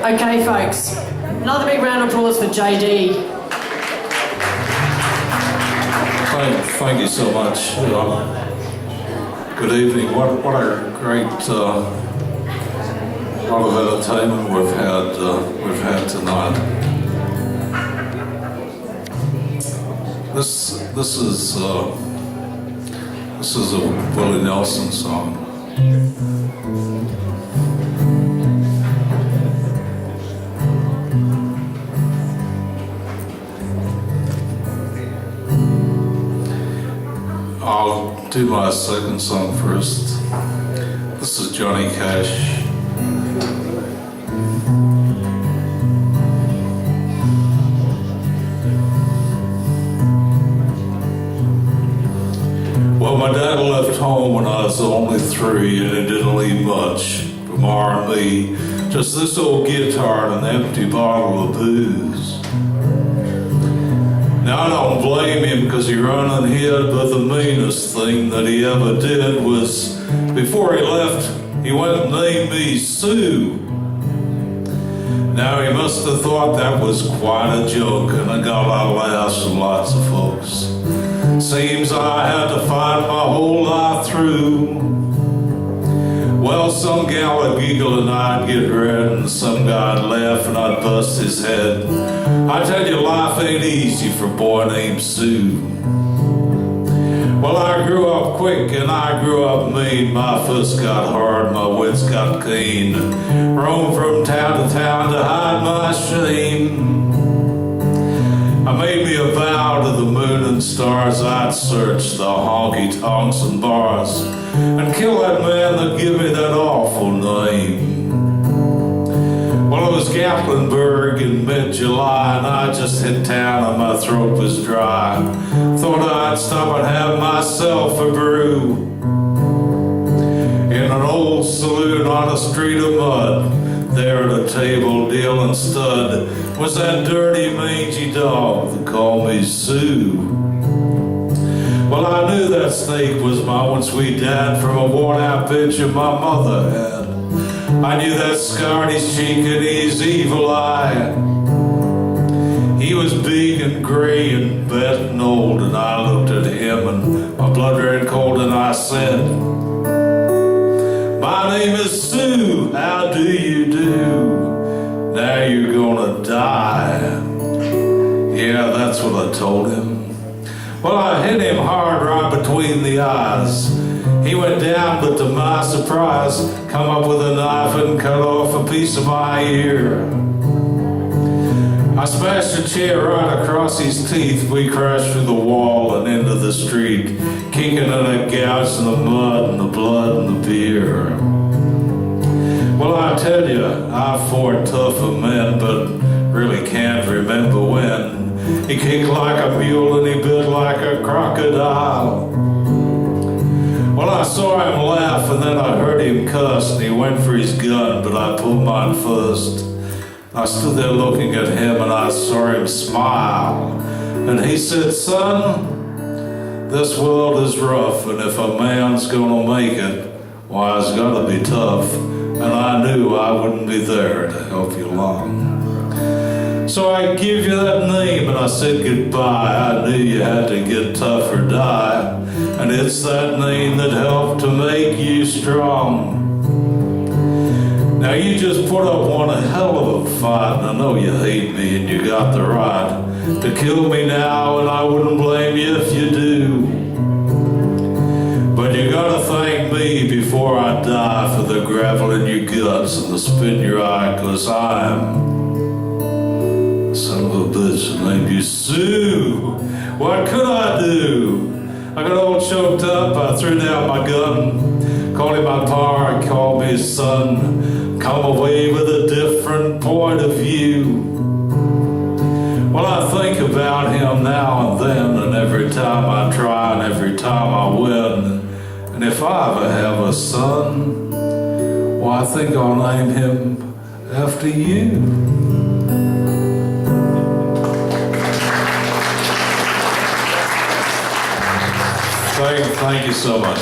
Okay, folks, another big round of applause for JD. Thank you so much. Good evening. What a great lot of entertainment we've had tonight. This is a Willie Nelson song. I'll do my second song first. This is Johnny Cash. Well, my dad left home when I was only 3, and he didn't leave much from R&B. Just this old guitar and an empty bottle of booze. Now I don't blame him because he run and hid, but the meanest thing that he ever did was, before he left, he went and named me Sue. Now he must have thought that was quite a joke, and I got a lot of laughs from lots of folks. Seems I had to fight my whole life through. Well, some gal would giggle and I'd get red, and some guy'd laugh and I'd bust his head. I tell you, life ain't easy for a boy named Sue. Well, I grew up quick and I grew up mean. My fists got hard, my wits got keen. Roamed from town to town to hide my shame. I made me a vow to the moon and stars, I'd search the honky-tonks and bars and kill that man that give me that awful name. Well, it was Gatlinburg in mid-July, and I just hit town and my throat was dry. Thought I'd stop and have myself a brew in an old saloon on a street of mud. There at a table dealing stud was that dirty mangy dog that called me Sue. Well, I knew that snake was my one sweet dad from a worn-out picture my mother had. I knew that scarred his cheek and his evil eye. He was big and gray and bent and old, and I looked at him and my blood ran cold, and I said, "My name is Sue, how do you do? Now you're gonna die." Yeah, that's what I told him. Well, I hit him hard right between the eyes. He went down, but to my surprise, come up with a knife and cut off a piece of my ear. I smashed a chair right across his teeth. We crashed through the wall and into the street, kicking and a gouge in the mud and the blood and the beer. Well, I tell you, I fought tougher men, but really can't remember when. He kicked like a mule and he bit like a crocodile. Well, I saw him laugh and then I heard him cuss, and he went for his gun, but I pulled mine first. I stood there looking at him and I saw him smile, and he said, "Son, this world is rough, and if a man's gonna make it, why, it's gotta be tough." And I knew I wouldn't be there to help you along. So I give you that name and I said goodbye. I knew you had to get tough or die, and it's that name that helped to make you strong. Now you just put up one hell of a fight, and I know you hate me and you got the right to kill me now, and I wouldn't blame you if you do. But you gotta thank me before I die for the gravel in your guts and the spit in your eye, 'cause I'm son of a bitch named you Sue. What could I do? I got all choked up, I threw down my gun, called him my pa, and called me his son. Come away with a different point of view. Well, I think about him now and then, and every time I try and every time I win. And if I ever have a son, well, I think I'll name him after you. Thank you so much.